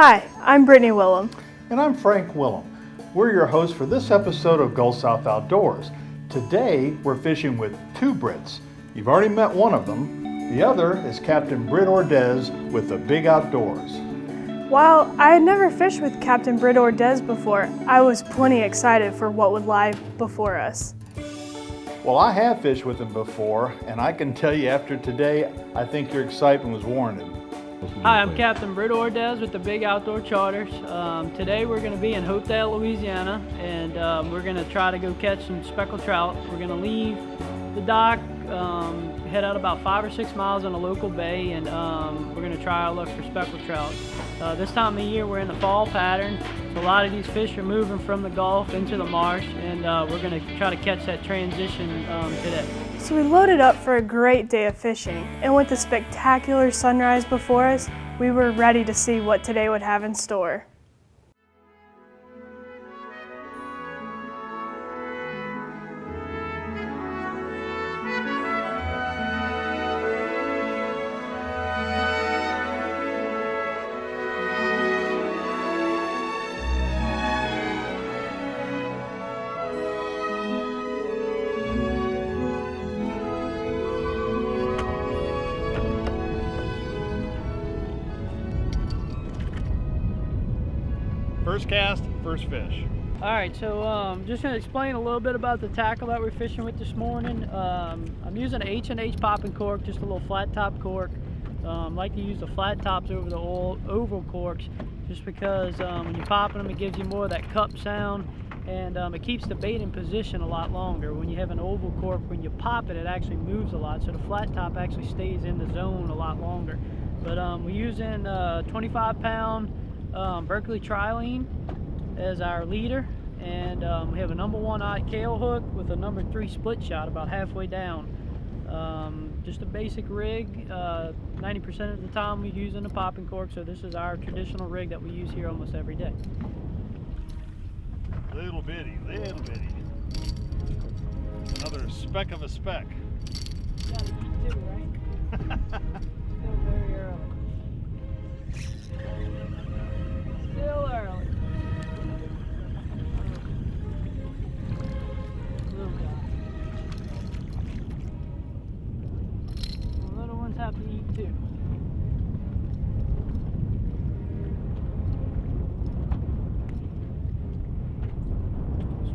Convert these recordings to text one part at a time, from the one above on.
Hi, I'm Brittany Willem. And I'm Frank Willem. We're your hosts for this episode of Gulf South Outdoors. Today, we're fishing with two Brits. You've already met one of them. The other is Captain Britt Ordes with the Big Outdoors. While I had never fished with Captain Britt Ordes before, I was plenty excited for what would lie before us. Well, I have fished with him before, and I can tell you after today, I think your excitement was warranted. Hi, I'm Captain Britt Ordes with the Big Outdoor Charters. Today we're going to be in Hopedale, Louisiana, and we're going to try to go catch some speckled trout. We're going to leave the dock, head out about 5 or 6 miles on a local bay, and we're going to try our luck for speckled trout. This time of year we're in the fall pattern, so a lot of these fish are moving from the Gulf into the marsh, and we're going to try to catch that transition today. So we loaded up for a great day of fishing, and with the spectacular sunrise before us, we were ready to see what today would have in store. First cast, first fish. All right, so just going to explain a little bit about the tackle that we're fishing with this morning. I'm using an H&H popping cork, just a little flat top cork. I like to use the flat tops over the oval corks just because when you're popping them, it gives you more of that cup sound, and it keeps the bait in position a lot longer. When you have an oval cork, when you pop it, it actually moves a lot, so the flat top actually stays in the zone a lot longer. But we're using 25-pound Berkeley Trilene as our leader, and we have a #1 odd kale hook with a #3 split shot about halfway down. Just a basic rig. 90% of the time we use in a popping cork, so this is our traditional rig that we use here almost every day. Little bitty, little bitty. Another speck of a speck. Gotta eat too, right? Still very early. Still early. Little guy. The little ones have to eat too.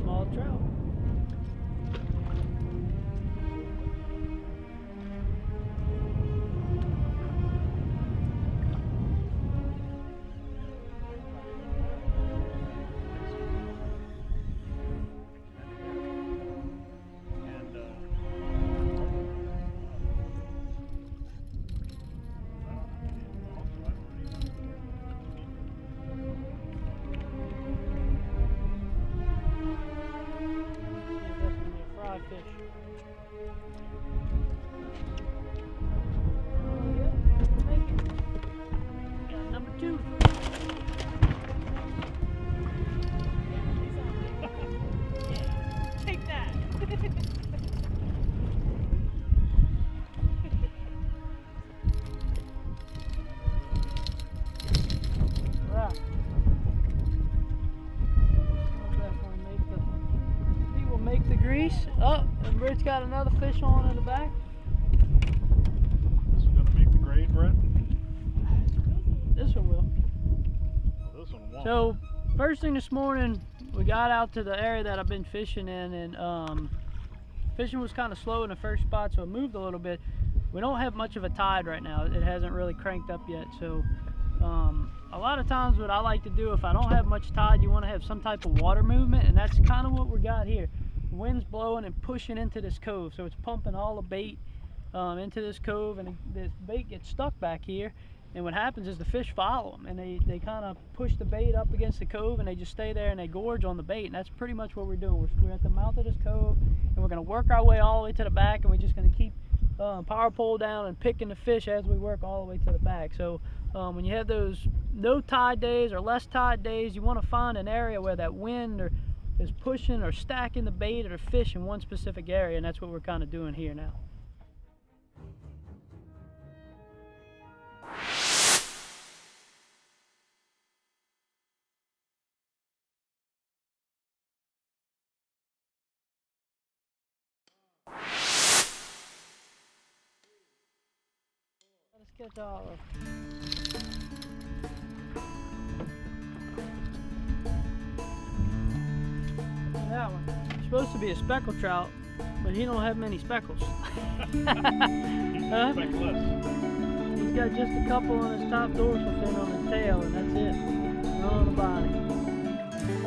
Small trout. Fish. Thank you. Got #2. Take that. Right. Make the grease. Oh, and Britt's got another fish on in the back. This is going to make the grade, Brett? This one will. Well, this one won't. So, first thing this morning, we got out to the area that I've been fishing in, and fishing was kind of slow in the first spot, so it moved a little bit. We don't have much of a tide right now. It hasn't really cranked up yet, so a lot of times what I like to do, if I don't have much tide, you want to have some type of water movement, and that's kind of what we got here. The wind's blowing and pushing into this cove, so it's pumping all the bait into this cove, and the bait gets stuck back here, and what happens is the fish follow them, and they kind of push the bait up against the cove, and they just stay there and they gorge on the bait, and that's pretty much what we're doing. We're at the mouth of this cove, and we're going to work our way all the way to the back, and we're just going to keep power pole down and picking the fish as we work all the way to the back. So when you have those no tide days or less tide days, you want to find an area where that wind is pushing or stacking the bait or the fish in one specific area, and that's what we're kind of doing here now. catch all of them. That one. It's supposed to be a speckled trout, but he don't have many speckles. Speckless. He's got just a couple on his top dorsal fin on his tail, and that's it. None on the body.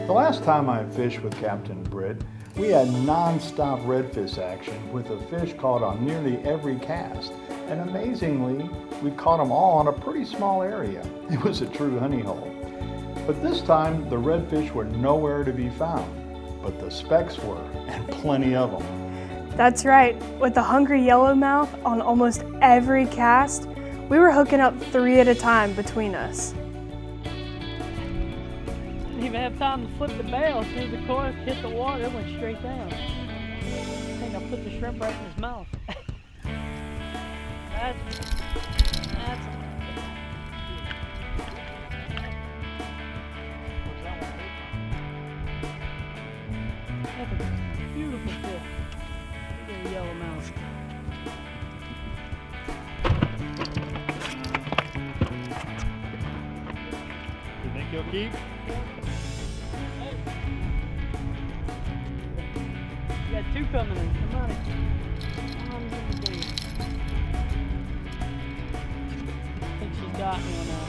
The last time I fished with Captain Britt, we had non-stop redfish action with the fish caught on nearly every cast. And amazingly, we caught them all on a pretty small area. It was a true honey hole. But this time, the redfish were nowhere to be found. But the specks were, and plenty of them. That's right. With the hungry yellowmouth on almost every cast, we were hooking up 3 at a time between us. Didn't even have time to flip the bail. As soon as the cork hit the water, it went straight down. I think I put the shrimp right in his mouth. That's a beautiful fish. Look at the yellowmouth. You think you'll keep? You got 2 coming in. Come on. I think she's got me on that.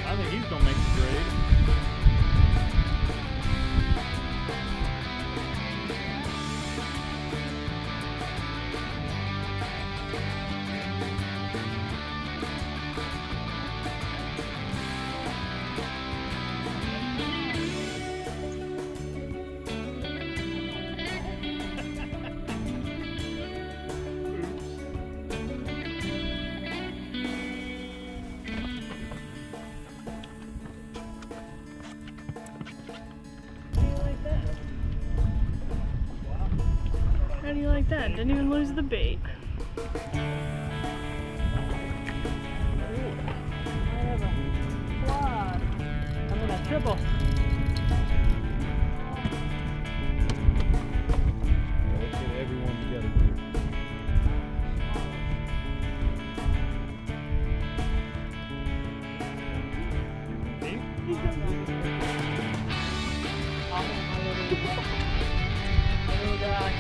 I think he's gonna make the grade. How do you like that? Didn't even lose the bait. I have a quad. I mean a triple. Let's get everyone together. Little guy.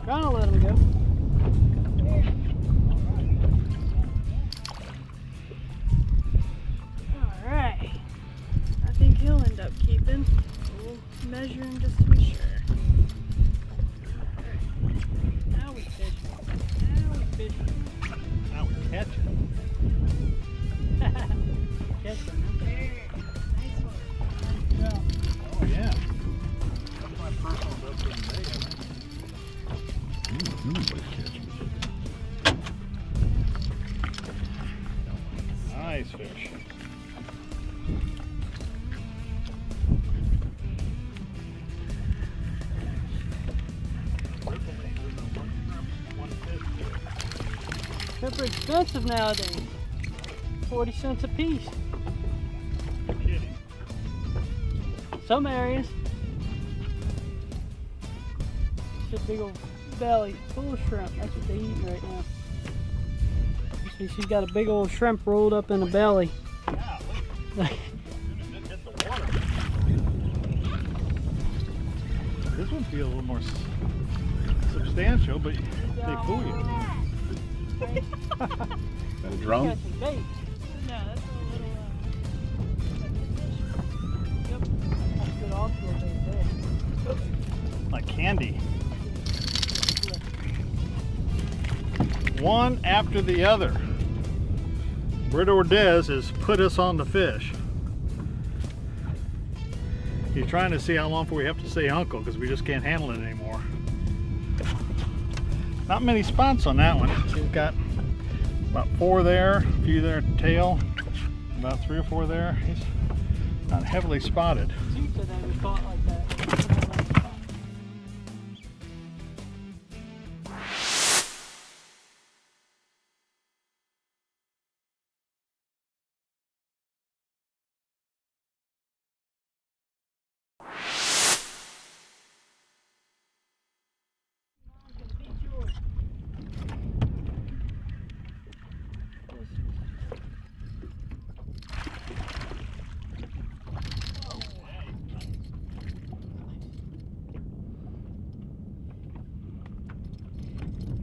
Trying to let him go. All right. I think he'll end up keeping. We'll measure him just to be sure. Now we fish. Now we fish. Now we catch it. Catch him. Nice one. Yeah. Oh yeah. That's my personal best of the day. Nice fish. Shrimp are expensive nowadays. 40 cents a piece. You're kidding. Some areas. It's a big old belly full of shrimp. That's what they eat right now. You See, she's got a big old shrimp rolled up in the belly. This one feels a little more substantial, but they fool you. That a drum? No, that's a little yep, that's good offshore bait there. Like candy. One after the other. Britt Ordes has put us on the fish. He's trying to see how long before we have to say uncle because we just can't handle it anymore. Not many spots on that one. He's got about 4 there, a few there at the tail, about 3 or 4 there. He's not heavily spotted. Today we caught like that.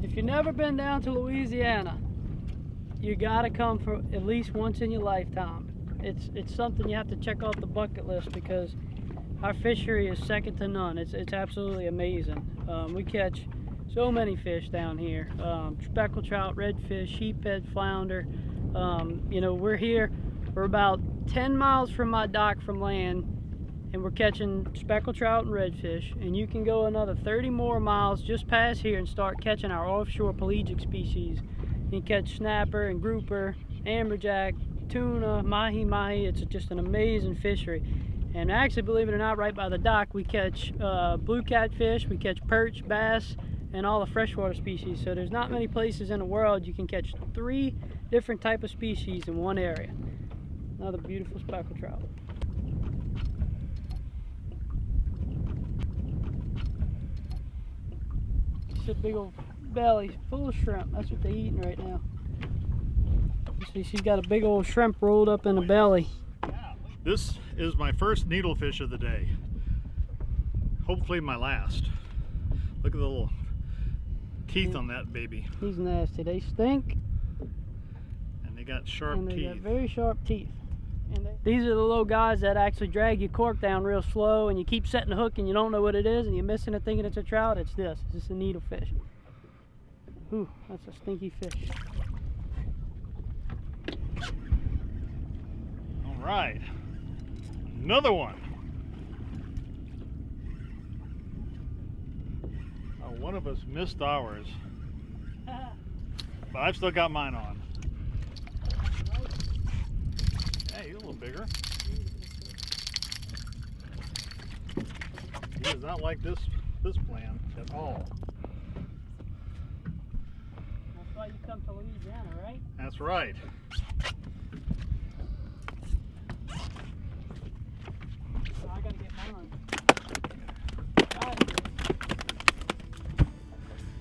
If you've never been down to Louisiana, you gotta come for at least once in your lifetime. It's something you have to check off the bucket list because our fishery is second to none. It's absolutely amazing. We catch so many fish down here. Speckled trout, redfish, sheephead, flounder. You know, we're about 10 miles from my dock from land, and we're catching speckled trout and redfish, and you can go another 30 more miles just past here and start catching our offshore pelagic species. You can catch snapper and grouper, amberjack, tuna, mahi-mahi. It's just an amazing fishery. And actually, believe it or not, right by the dock we catch blue catfish, we catch perch, bass, and all the freshwater species. So there's not many places in the world you can catch 3 different type of species in one area. Another beautiful speckled trout. It's a big old belly full of shrimp. That's what they're eating right now. You see, she's got a big old shrimp rolled up in the belly. This is my first needlefish of the day. Hopefully my last. Look at the little teeth on that baby. He's nasty. They stink. And they got sharp And they teeth. got very sharp teeth. And these are the little guys that actually drag your cork down real slow, and you keep setting the hook and you don't know what it is and you're missing it thinking it's a trout. It's this. It's just a needlefish. Ooh, that's a stinky fish. All right. Another one. One of us missed ours, but I've still got mine on. Hey, he's a little bigger. He does not like this plan at all. That's why you come to Louisiana, right? That's right. I gotta get mine.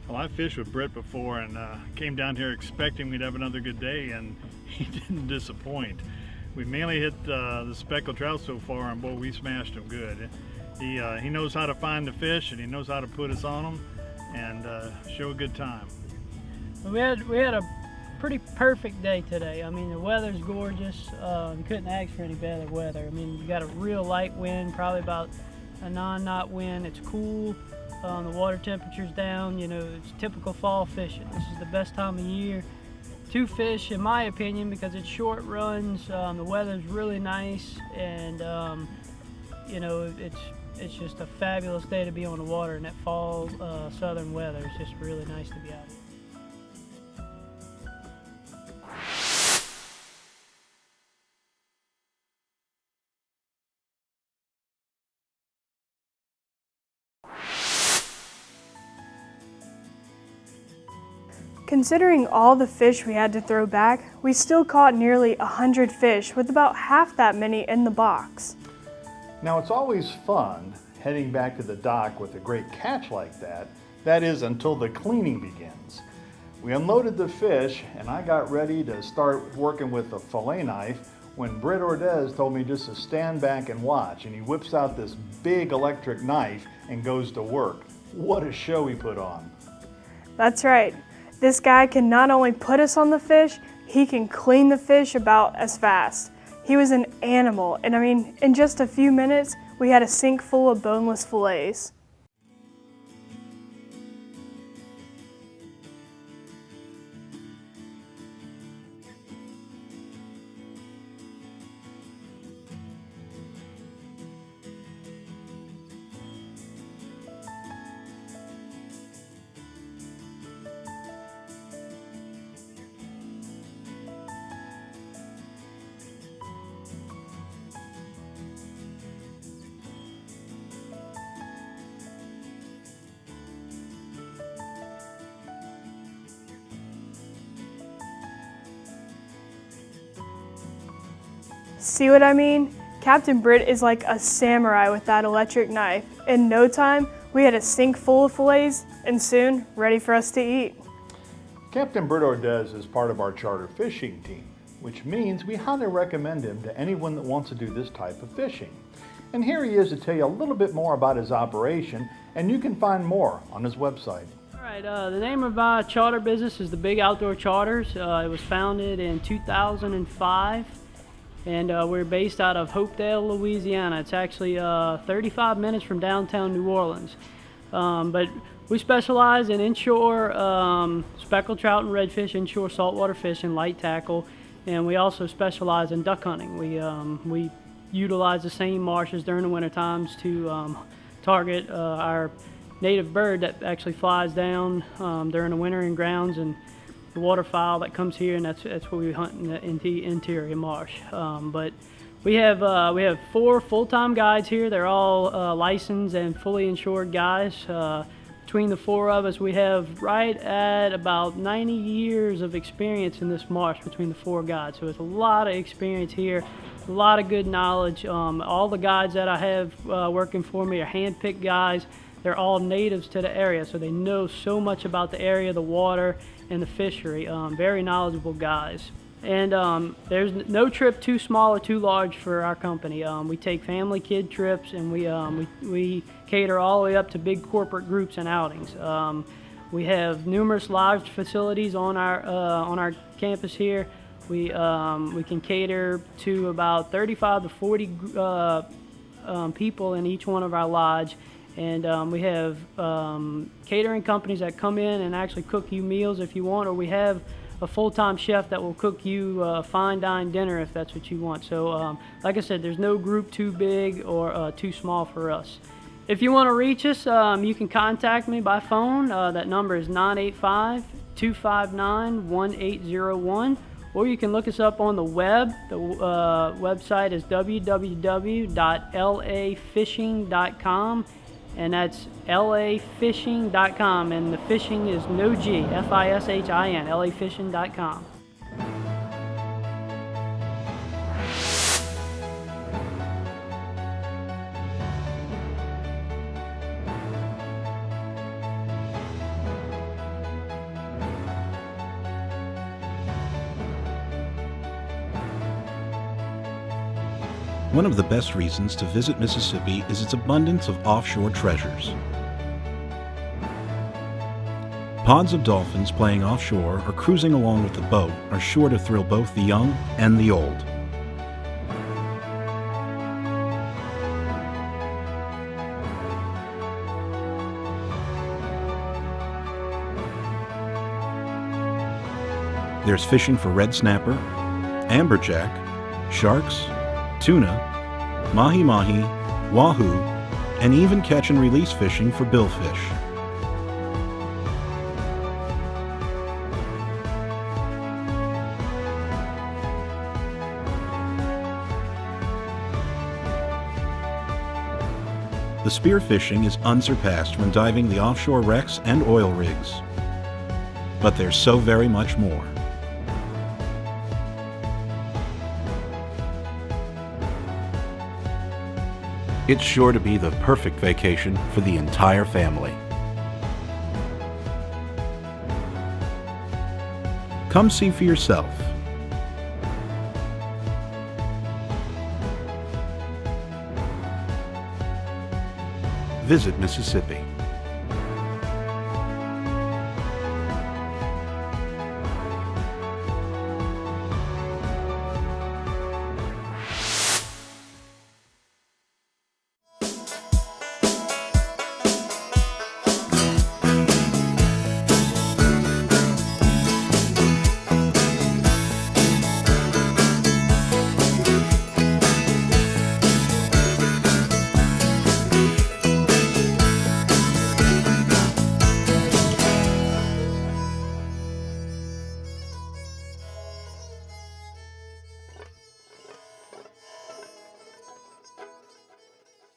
Well, I fished with Britt before and came down here expecting we'd have another good day, and he didn't disappoint. We mainly hit the speckled trout so far, and boy, we smashed him good. He knows how to find the fish, and he knows how to put us on them and show a good time. We had a pretty perfect day today. I mean, the weather's gorgeous. You couldn't ask for any better weather. I mean, you got a real light wind, probably about a 9-knot wind. It's cool. The water temperature's down. You know, it's typical fall fishing. This is the best time of year to fish, in my opinion, because it's short runs. The weather's really nice, and you know, it's just a fabulous day to be on the water in that fall southern weather. It's just really nice to be out here. Considering all the fish we had to throw back, we still caught nearly 100 fish with about half that many in the box. Now, it's always fun heading back to the dock with a great catch like that. That is, until the cleaning begins. We unloaded the fish and I got ready to start working with the fillet knife when Britt Ordes told me just to stand back and watch, and he whips out this big electric knife and goes to work. What a show he put on. That's right. This guy can not only put us on the fish, he can clean the fish about as fast. He was an animal, and I mean, in just a few minutes, we had a sink full of boneless fillets. See what I mean? Captain Britt is like a samurai with that electric knife. In no time, we had a sink full of fillets and soon ready for us to eat. Captain Britt Ordes is part of our charter fishing team, which means we highly recommend him to anyone that wants to do this type of fishing. And here he is to tell you a little bit more about his operation, and you can find more on his website. All right, the name of our charter business is the Big Outdoor Charters. It was founded in 2005. And we're based out of Hopedale, Louisiana. It's actually 35 minutes from downtown New Orleans. But we specialize in inshore speckled trout and redfish, inshore saltwater fishing, light tackle, and we also specialize in duck hunting. We utilize the same marshes during the winter times to target our native bird that actually flies down during the winter in grounds, and the waterfowl that comes here, and that's what we hunt in the interior marsh. But we have 4 full-time guides here. They're all licensed and fully insured guys. Between the 4 of us, we have right at about 90 years of experience in this marsh between the 4 guides. So it's a lot of experience here, a lot of good knowledge. All the guides that I have working for me are hand-picked guys. They're all natives to the area, so they know so much about the area, the water, and the fishery. Very knowledgeable guys. And there's no trip too small or too large for our company. We take family kid trips, and we cater all the way up to big corporate groups and outings. We have numerous lodge facilities on our campus here. We can cater to about 35 to 40 people in each one of our lodge. And we have catering companies that come in and actually cook you meals if you want, or we have a full-time chef that will cook you fine dine dinner if that's what you want. So like I said, there's no group too big or too small for us. If you want to reach us, you can contact me by phone. That number is 985-259-1801. Or you can look us up on the web. The website is www.lafishing.com. And that's lafishing.com, and the fishing is no G, F-I-S-H-I-N, lafishing.com. One of the best reasons to visit Mississippi is its abundance of offshore treasures. Pods of dolphins playing offshore or cruising along with the boat are sure to thrill both the young and the old. There's fishing for red snapper, amberjack, sharks, tuna, mahi-mahi, wahoo, and even catch and release fishing for billfish. The spear fishing is unsurpassed when diving the offshore wrecks and oil rigs. But there's so very much more. It's sure to be the perfect vacation for the entire family. Come see for yourself. Visit Mississippi.